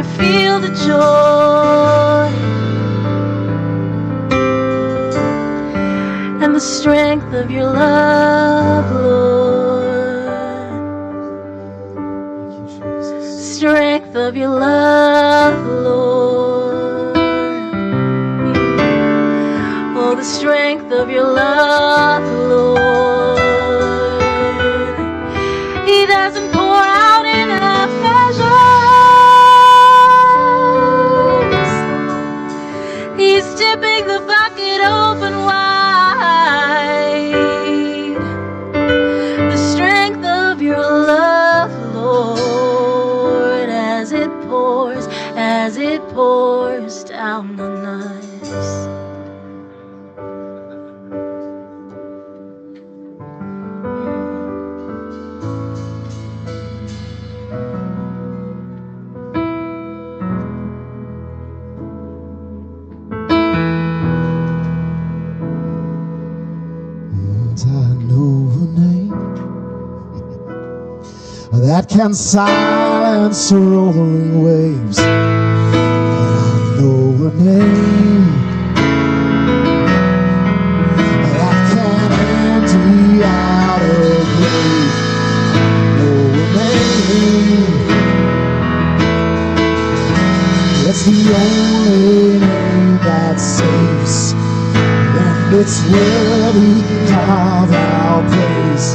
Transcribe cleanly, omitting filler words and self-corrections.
I feel the joy and the strength of your love, Lord. Strength of your love, Lord. Oh, the strength of your love, Lord. He doesn't pour out enough measures. He's tipping the bucket open wide. The strength of your love, Lord, as it pours down on us. That can silence roaring waves. I know a name that can empty out a grave. I know a name. It's the only name that saves, and it's worthy of our praise.